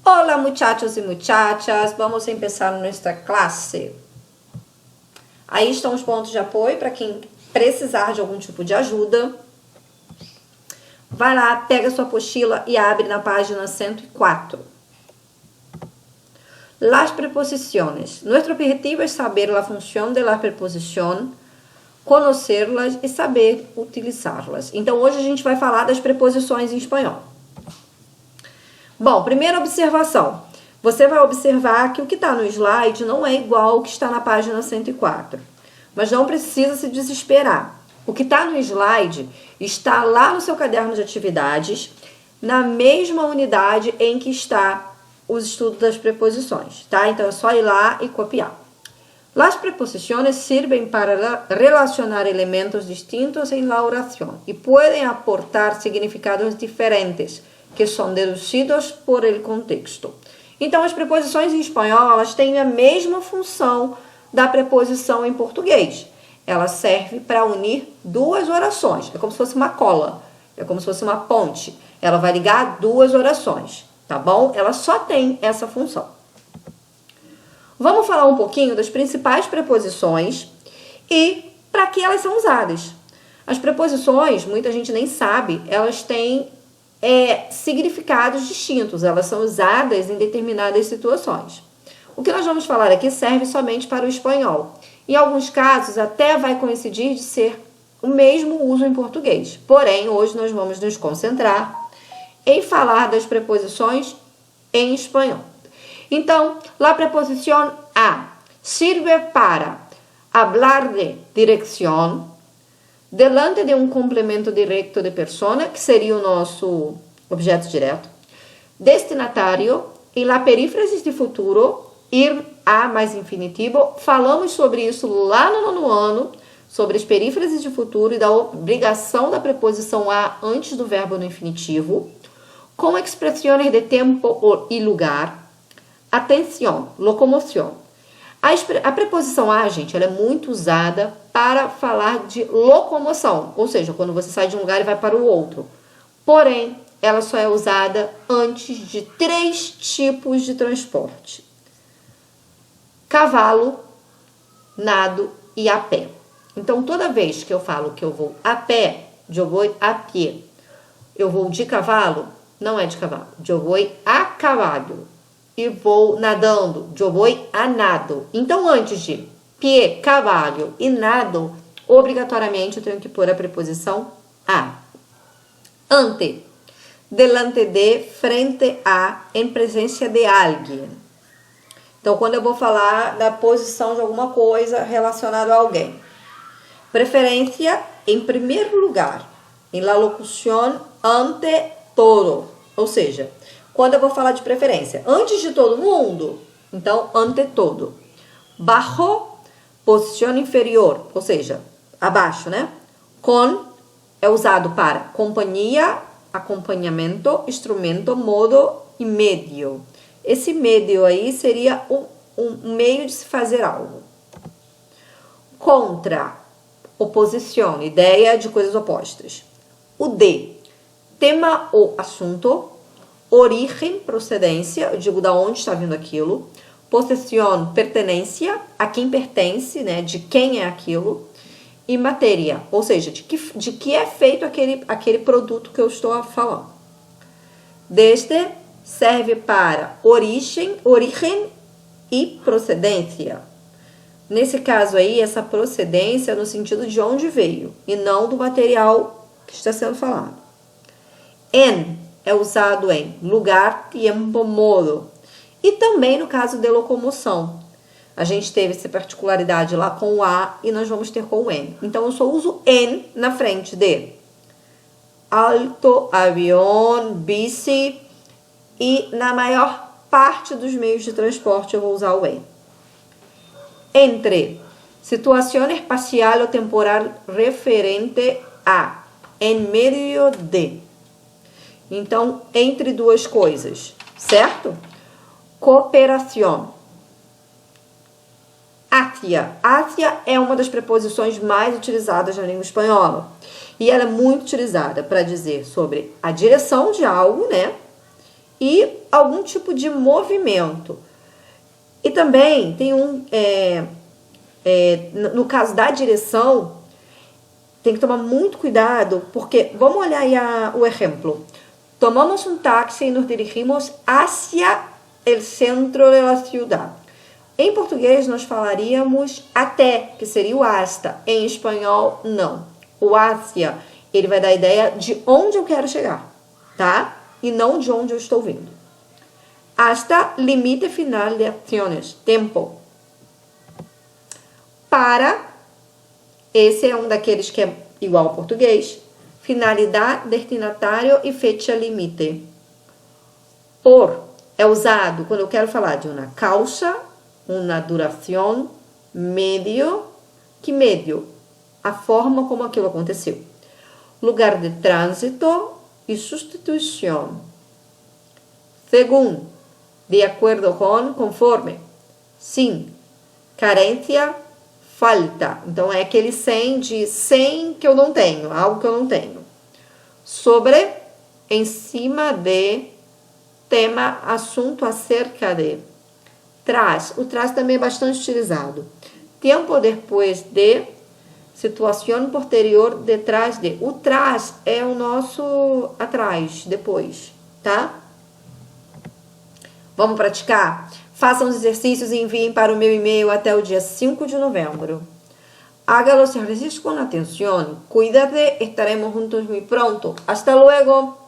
Hola muchachos y muchachas, vamos empezar nuestra classe. Aí estão os pontos de apoio para quem precisar de algum tipo de ajuda. Vai lá, pega sua apostila e abre na página 104. Las preposiciones. Nuestro objetivo es saber la función de la preposición, conocerlas e saber utilizá-las. Então, hoje a gente vai falar das preposições em espanhol. Bom, primeira observação. Você vai observar que o que está no slide não é igual ao que está na página 104. Mas não precisa se desesperar. O que está no slide está lá no seu caderno de atividades, na mesma unidade em que está os estudos das preposições, tá? Então, é só ir lá e copiar. Las preposiciones sirven para relacionar elementos distintos en la oración y pueden aportar significados diferentes que são deduzidos por el contexto. Então, as preposições em espanhol, elas têm a mesma função da preposição em português. Ela serve para unir duas orações. É como se fosse uma cola, é como se fosse uma ponte. Ela vai ligar duas orações, tá bom? Ela só tem essa função. Vamos falar um pouquinho das principais preposições e para que elas são usadas. As preposições, muita gente nem sabe, elas têm significados distintos, elas são usadas em determinadas situações. O que nós vamos falar aqui serve somente para o espanhol. Em alguns casos, até vai coincidir de ser o mesmo uso em português. Porém, hoje nós vamos nos concentrar em falar das preposições em espanhol. Então, la preposición a sirve para hablar de dirección, delante de um complemento direto de persona, que seria o nosso objeto direto, destinatário, e la perífrase de futuro, ir a mais infinitivo. Falamos sobre isso lá no nono ano, sobre as perífrases de futuro e da obrigação da preposição a antes do verbo no infinitivo, com expressões de tempo e lugar. Atenção, locomoção. A preposição a, gente, ela é muito usada para falar de locomoção, ou seja, quando você sai de um lugar e vai para o outro. Porém, ela só é usada antes de 3 tipos de transporte: cavalo, nado e a pé. Então, toda vez que eu falo que eu vou a pé, eu vou a pé. Eu vou de cavalo, não é de cavalo, eu vou a cavalo. E vou nadando, eu vou a nado. Então, antes de pé, cavalo e nado, obrigatoriamente eu tenho que pôr a preposição a. Ante, delante de, frente a, em presença de alguém. Então, quando eu vou falar da posição de alguma coisa relacionada a alguém. Preferência, em primeiro lugar, em la locución ante todo, ou seja, quando eu vou falar de preferência, antes de todo mundo, então, ante todo. Bajo, posição inferior, ou seja, abaixo, né? Com é usado para companhia, acompanhamento, instrumento, modo e meio. Esse meio aí seria um meio de se fazer algo. Contra, oposição, ideia de coisas opostas. O de, tema ou assunto. Origem, procedência, eu digo da onde está vindo aquilo. Possessão, pertenência, a quem pertence, né? De quem é aquilo. E matéria, ou seja, de que é feito aquele produto que eu estou falando. Desde serve para origem e procedência. Nesse caso aí, essa procedência é no sentido de onde veio e não do material que está sendo falado. En é usado em lugar, tempo, modo. E também no caso de locomoção. A gente teve essa particularidade lá com o a e nós vamos ter com o en. Então, eu só uso en na frente de auto, avião, bici. E na maior parte dos meios de transporte eu vou usar o en. Entre, situação espacial ou temporal referente a, en medio de. Então, entre duas coisas, certo? Cooperação. Hacia. Hacia é uma das preposições mais utilizadas na língua espanhola. E ela é muito utilizada para dizer sobre a direção de algo, né? e algum tipo de movimento. E também tem no caso da direção, tem que tomar muito cuidado, porque vamos olhar aí o exemplo. Tomamos um táxi e nos dirigimos hacia el centro de la ciudad. Em português, nós falaríamos até, que seria o hasta. Em espanhol, não. O hacia, ele vai dar a ideia de onde eu quero chegar, tá? E não de onde eu estou vindo. Hasta limite final de acciones, tempo. Para, esse é um daqueles que é igual ao português. Finalidade, destinatário e fecha limite. Por é usado quando eu quero falar de uma causa, uma duração, medio. Que medio? A forma como aquilo aconteceu. Lugar de trânsito e substituição. Según, de acordo com, conforme. Sim, carência, falta. Então, é aquele sem de sem que eu não tenho, algo que eu não tenho. Sobre, em cima de, tema, assunto acerca de. Tras, o tras também é bastante utilizado. Tempo depois de, situação posterior detrás de. O tras é o nosso atrás, depois, tá? Vamos praticar? Façam os exercícios e enviem para o meu e-mail até o dia 5 de novembro. Haga los ejercicios con atención. Cuídate, estaremos juntos muy pronto. Hasta luego.